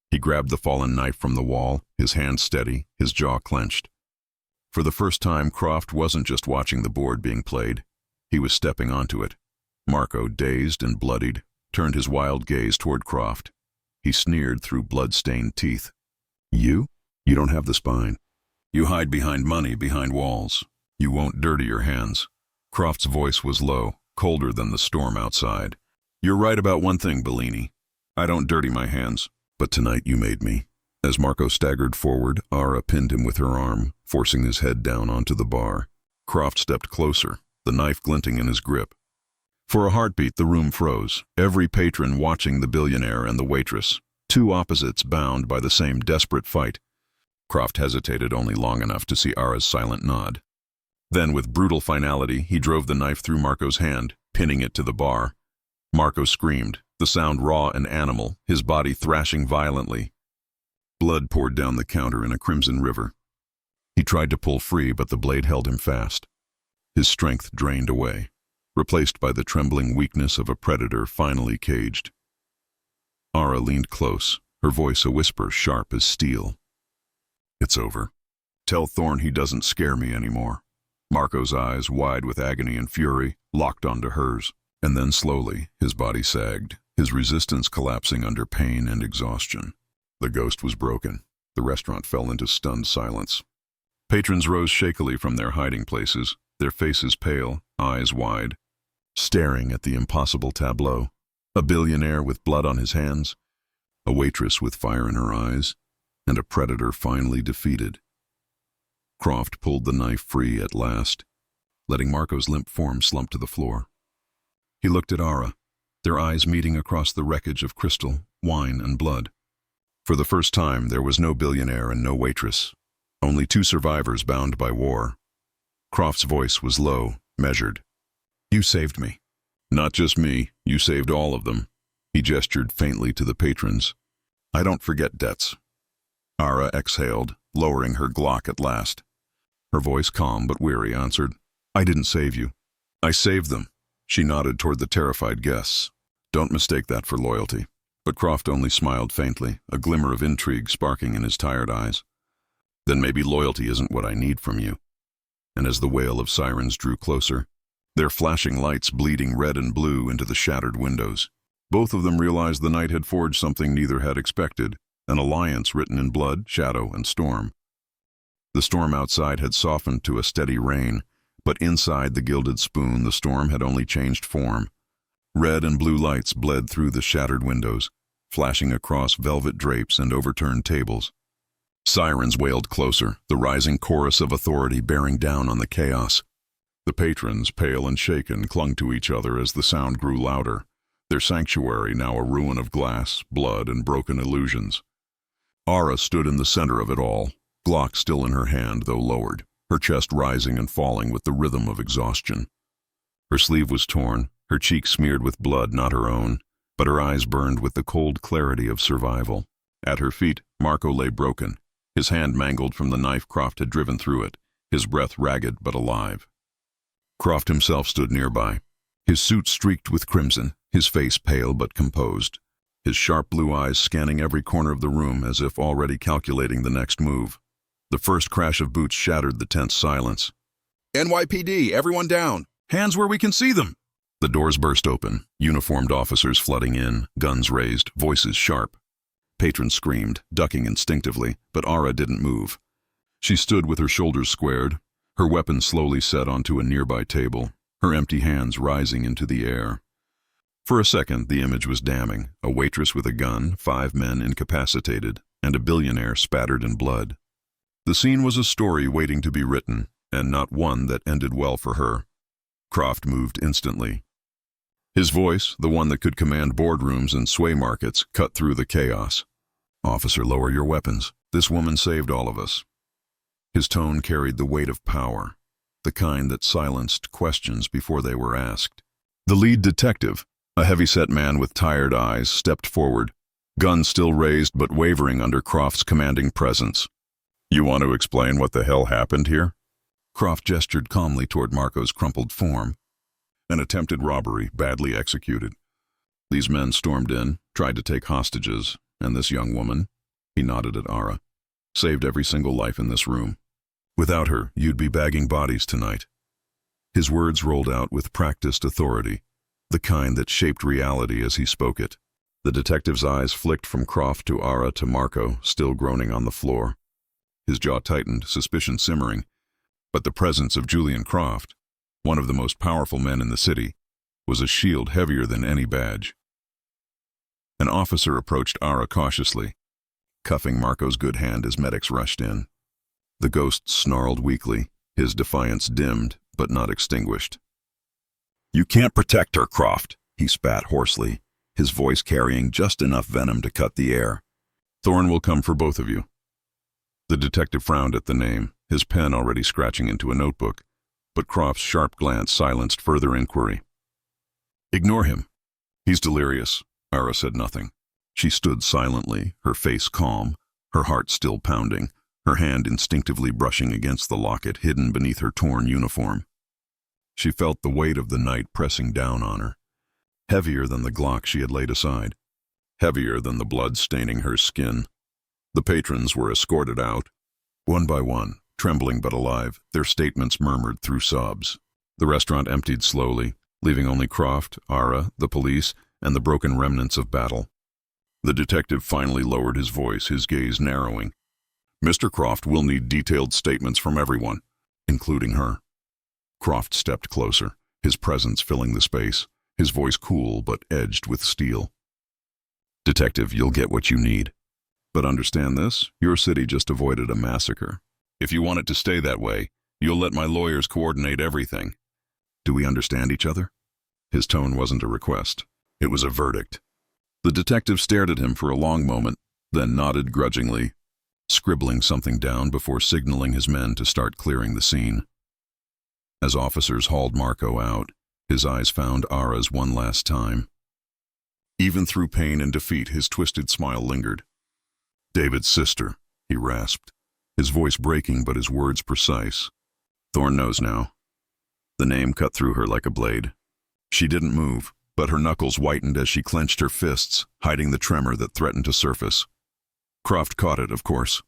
He grabbed the fallen knife from the wall, his hand steady, his jaw clenched. For the first time, Croft wasn't just watching the board being played. He was stepping onto it. Marco, dazed and bloodied, turned his wild gaze toward Croft. He sneered through blood-stained teeth. You? You don't have the spine. You hide behind money, behind walls. You won't dirty your hands. Croft's voice was low, colder than the storm outside. You're right about one thing, Bellini. I don't dirty my hands. But tonight you made me. As Marco staggered forward, Aara pinned him with her arm, forcing his head down onto the bar. Croft stepped closer, the knife glinting in his grip. For a heartbeat, the room froze, every patron watching the billionaire and the waitress, two opposites bound by the same desperate fight. Croft hesitated only long enough to see Aara's silent nod. Then, with brutal finality, he drove the knife through Marco's hand, pinning it to the bar. Marco screamed, the sound raw and animal, his body thrashing violently. Blood poured down the counter in a crimson river. He tried to pull free, but the blade held him fast. His strength drained away, replaced by the trembling weakness of a predator finally caged. Aara leaned close, her voice a whisper sharp as steel. It's over. Tell Thorne he doesn't scare me anymore. Marco's eyes, wide with agony and fury, locked onto hers, and then slowly his body sagged, his resistance collapsing under pain and exhaustion. The ghost was broken. The restaurant fell into stunned silence. Patrons rose shakily from their hiding places, their faces pale, eyes wide, staring at the impossible tableau. A billionaire with blood on his hands, a waitress with fire in her eyes, and a predator finally defeated. Croft pulled the knife free at last, letting Marco's limp form slump to the floor. He looked at Aara, their eyes meeting across the wreckage of crystal, wine, and blood. For the first time, there was no billionaire and no waitress, only two survivors bound by war. Croft's voice was low, measured. You saved me. Not just me, you saved all of them. He gestured faintly to the patrons. I don't forget debts. Aara exhaled, lowering her Glock at last. Her voice calm but weary answered, I didn't save you. I saved them. She nodded toward the terrified guests. Don't mistake that for loyalty. But Croft only smiled faintly, a glimmer of intrigue sparking in his tired eyes. Then maybe loyalty isn't what I need from you. And as the wail of sirens drew closer, their flashing lights bleeding red and blue into the shattered windows, both of them realized the night had forged something neither had expected, an alliance written in blood, shadow, and storm. The storm outside had softened to a steady rain, but inside the gilded spoon the storm had only changed form. Red and blue lights bled through the shattered windows, flashing across velvet drapes and overturned tables. Sirens wailed closer, the rising chorus of authority bearing down on the chaos. The patrons, pale and shaken, clung to each other as the sound grew louder, their sanctuary now a ruin of glass, blood, and broken illusions. Aara stood in the center of it all, Glock still in her hand though lowered, her chest rising and falling with the rhythm of exhaustion. Her sleeve was torn, her cheek smeared with blood not her own, but her eyes burned with the cold clarity of survival. At her feet, Marco lay broken, his hand mangled from the knife Croft had driven through it, his breath ragged but alive. Croft himself stood nearby, his suit streaked with crimson, his face pale but composed, his sharp blue eyes scanning every corner of the room as if already calculating the next move. The first crash of boots shattered the tense silence. NYPD, everyone down! Hands where we can see them! The doors burst open, uniformed officers flooding in, guns raised, voices sharp. Patrons screamed, ducking instinctively, but Aara didn't move. She stood with her shoulders squared, her weapon slowly set onto a nearby table, her empty hands rising into the air. For a second, the image was damning, a waitress with a gun, 5 men incapacitated, and a billionaire spattered in blood. The scene was a story waiting to be written, and not one that ended well for her. Croft moved instantly. His voice, the one that could command boardrooms and sway markets, cut through the chaos. Officer, lower your weapons. This woman saved all of us. His tone carried the weight of power, the kind that silenced questions before they were asked. The lead detective, a heavy-set man with tired eyes, stepped forward, gun still raised but wavering under Croft's commanding presence. You want to explain what the hell happened here? Croft gestured calmly toward Marco's crumpled form. An attempted robbery, badly executed. These men stormed in, tried to take hostages, and this young woman, he nodded at Aara, saved every single life in this room. Without her, you'd be bagging bodies tonight. His words rolled out with practiced authority, the kind that shaped reality as he spoke it. The detective's eyes flicked from Croft to Aara to Marco, still groaning on the floor. His jaw tightened, suspicion simmering. But the presence of Julian Croft, one of the most powerful men in the city, was a shield heavier than any badge. An officer approached Aara cautiously, cuffing Marco's good hand as medics rushed in. The ghost snarled weakly, his defiance dimmed but not extinguished. "You can't protect her, Croft," he spat hoarsely, his voice carrying just enough venom to cut the air. "Thorn will come for both of you." The detective frowned at the name, his pen already scratching into a notebook, but Croft's sharp glance silenced further inquiry. "Ignore him. He's delirious." Aara said nothing. She stood silently, her face calm, her heart still pounding, her hand instinctively brushing against the locket hidden beneath her torn uniform. She felt the weight of the night pressing down on her, heavier than the Glock she had laid aside, heavier than the blood staining her skin. The patrons were escorted out, one by one, trembling but alive, their statements murmured through sobs. The restaurant emptied slowly, leaving only Croft, Aara, the police, and the broken remnants of battle. The detective finally lowered his voice, his gaze narrowing. "Mr. Croft will need detailed statements from everyone, including her." Croft stepped closer, his presence filling the space, his voice cool but edged with steel. "Detective, you'll get what you need. But understand this, your city just avoided a massacre. If you want it to stay that way, you'll let my lawyers coordinate everything. Do we understand each other?" His tone wasn't a request. It was a verdict. The detective stared at him for a long moment, then nodded grudgingly, scribbling something down before signaling his men to start clearing the scene. As officers hauled Marco out, his eyes found Aara's one last time. Even through pain and defeat, his twisted smile lingered. "David's sister," he rasped, his voice breaking but his words precise. "Thorn knows now." The name cut through her like a blade. She didn't move, but her knuckles whitened as she clenched her fists, hiding the tremor that threatened to surface. Croft caught it, of course.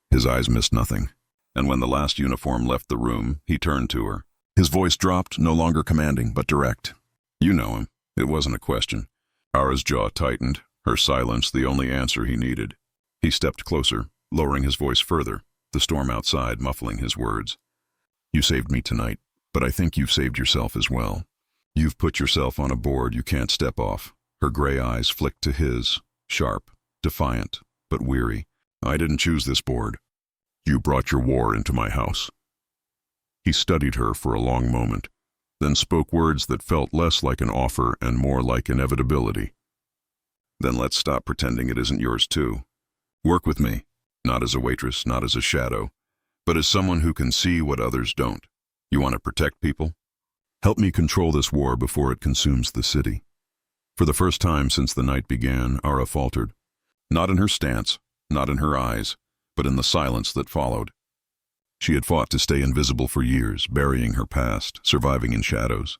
His eyes missed nothing, and when the last uniform left the room, he turned to her. His voice dropped, no longer commanding, but direct. "You know him." It wasn't a question. Aara's jaw tightened, her silence the only answer he needed. He stepped closer, lowering his voice further, the storm outside muffling his words. "You saved me tonight, but I think you've saved yourself as well. You've put yourself on a board you can't step off." Her gray eyes flicked to his, sharp, defiant, but weary. "I didn't choose this board. You brought your war into my house." He studied her for a long moment, then spoke words that felt less like an offer and more like inevitability. "Then let's stop pretending it isn't yours too. Work with me, not as a waitress, not as a shadow, but as someone who can see what others don't. You want to protect people? Help me control this war before it consumes the city." For the first time since the night began, Aara faltered. Not in her stance, not in her eyes, but in the silence that followed. She had fought to stay invisible for years, burying her past, surviving in shadows.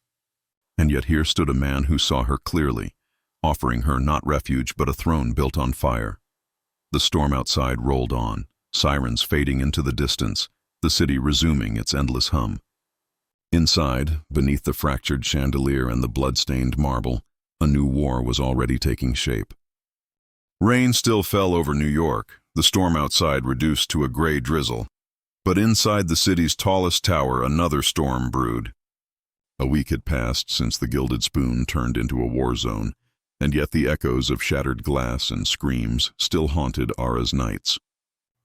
And yet here stood a man who saw her clearly, offering her not refuge but a throne built on fire. The storm outside rolled on, sirens fading into the distance, the city resuming its endless hum. Inside, beneath the fractured chandelier and the blood-stained marble, a new war was already taking shape. Rain still fell over New York, the storm outside reduced to a gray drizzle. But inside the city's tallest tower, another storm brewed. A week had passed since the Gilded Spoon turned into a war zone, and yet the echoes of shattered glass and screams still haunted Aara's nights.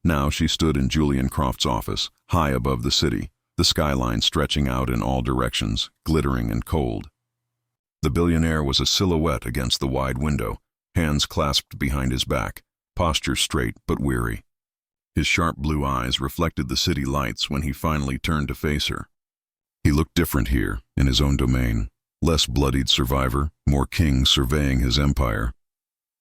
Now she stood in Julian Croft's office, high above the city, the skyline stretching out in all directions, glittering and cold. The billionaire was a silhouette against the wide window, hands clasped behind his back, posture straight but weary. His sharp blue eyes reflected the city lights when he finally turned to face her. He looked different here, in his own domain, less bloodied survivor, more king surveying his empire.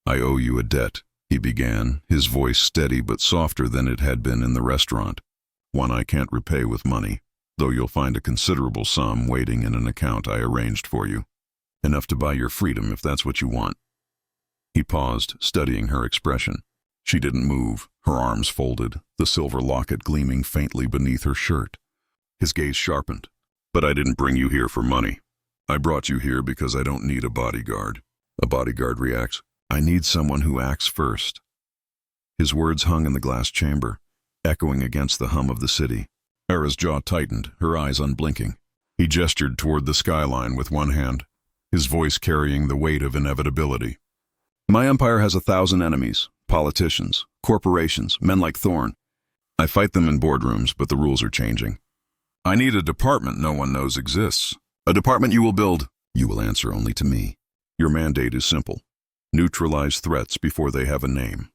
"I owe you a debt," he began, his voice steady but softer than it had been in the restaurant. "One I can't repay with money." though you'll find a considerable sum waiting in an account I arranged for you. Enough to buy your freedom if that's what you want." He paused, studying her expression. She didn't move, her arms folded, the silver locket gleaming faintly beneath her shirt. His gaze sharpened. "But I didn't bring you here for money. I brought you here because I don't need a bodyguard." A bodyguard reacts. "I need someone who acts first." His words hung in the glass chamber, echoing against the hum of the city. Aara's jaw tightened, her eyes unblinking. He gestured toward the skyline with one hand, his voice carrying the weight of inevitability. "My empire has 1,000 enemies, politicians, corporations, men like Thorn. I fight them in boardrooms, but the rules are changing. I need a department no one knows exists. A department you will build. You will answer only to me. Your mandate is simple. Neutralize threats before they have a name."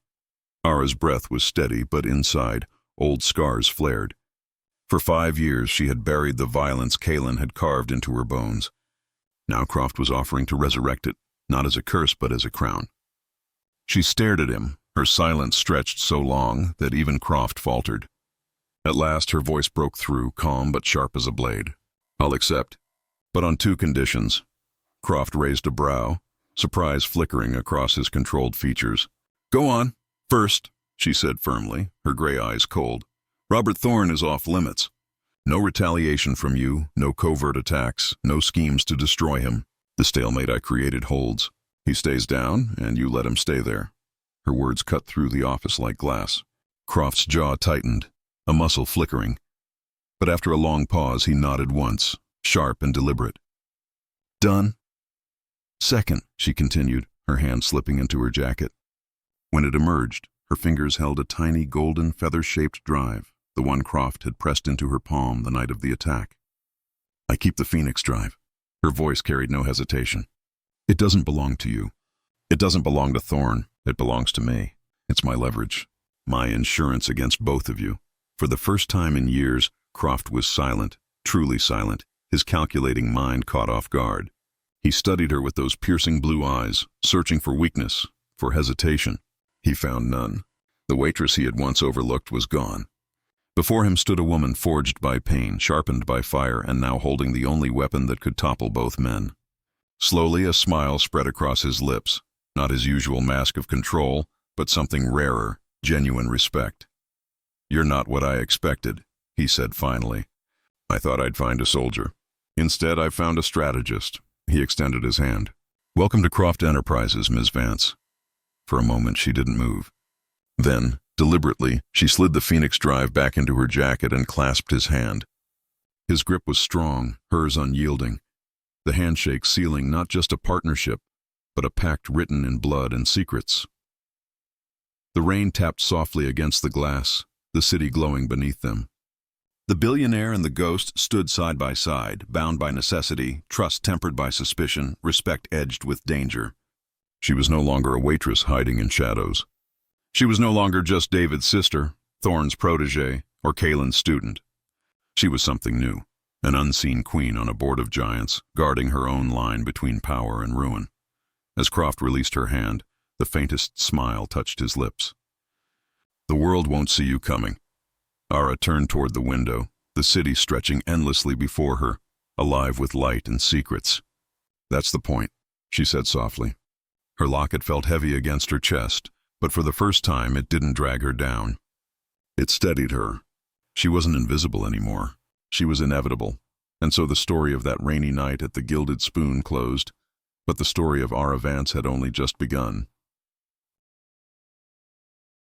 Aara's breath was steady, but inside, old scars flared. For 5 years, she had buried the violence Kaelin had carved into her bones. Now Croft was offering to resurrect it, not as a curse, but as a crown. She stared at him, her silence stretched so long that even Croft faltered. At last, her voice broke through, calm but sharp as a blade. "I'll accept, but on 2 conditions." Croft raised a brow, surprise flickering across his controlled features. "Go on. First," she said firmly, her gray eyes cold, "Robert Thorn is off limits. No retaliation from you, no covert attacks, no schemes to destroy him. The stalemate I created holds. He stays down, and you let him stay there." Her words cut through the office like glass. Croft's jaw tightened, a muscle flickering. But after a long pause, he nodded once, sharp and deliberate. "Done." "Second," she continued, her hand slipping into her jacket. When it emerged, her fingers held a tiny golden feather-shaped drive, the one Croft had pressed into her palm the night of the attack. "I keep the Phoenix drive." Her voice carried no hesitation. "It doesn't belong to you. It doesn't belong to Thorn. It belongs to me. It's my leverage, my insurance against both of you." For the first time in years, Croft was silent, truly silent, his calculating mind caught off guard. He studied her with those piercing blue eyes, searching for weakness, for hesitation. He found none. The waitress he had once overlooked was gone. Before him stood a woman forged by pain, sharpened by fire, and now holding the only weapon that could topple both men. Slowly, a smile spread across his lips, not his usual mask of control, but something rarer, genuine respect. "You're not what I expected," he said finally. "I thought I'd find a soldier. Instead, I found a strategist." He extended his hand. "Welcome to Croft Enterprises, Ms. Vance." For a moment, she didn't move. Then, deliberately, she slid the Phoenix drive back into her jacket and clasped his hand. His grip was strong, hers unyielding, the handshake sealing not just a partnership, but a pact written in blood and secrets. The rain tapped softly against the glass, the city glowing beneath them. The billionaire and the ghost stood side by side, bound by necessity, trust tempered by suspicion, respect edged with danger. She was no longer a waitress hiding in shadows. She was no longer just David's sister, Thorn's protege, or Kaelin's student. She was something new, an unseen queen on a board of giants, guarding her own line between power and ruin. As Croft released her hand, the faintest smile touched his lips. "The world won't see you coming." Aara turned toward the window, the city stretching endlessly before her, alive with light and secrets. "That's the point," she said softly. Her locket felt heavy against her chest, but for the first time it didn't drag her down. It steadied her. She wasn't invisible anymore. She was inevitable. And so the story of that rainy night at the Gilded Spoon closed, but the story of Aara Vance had only just begun.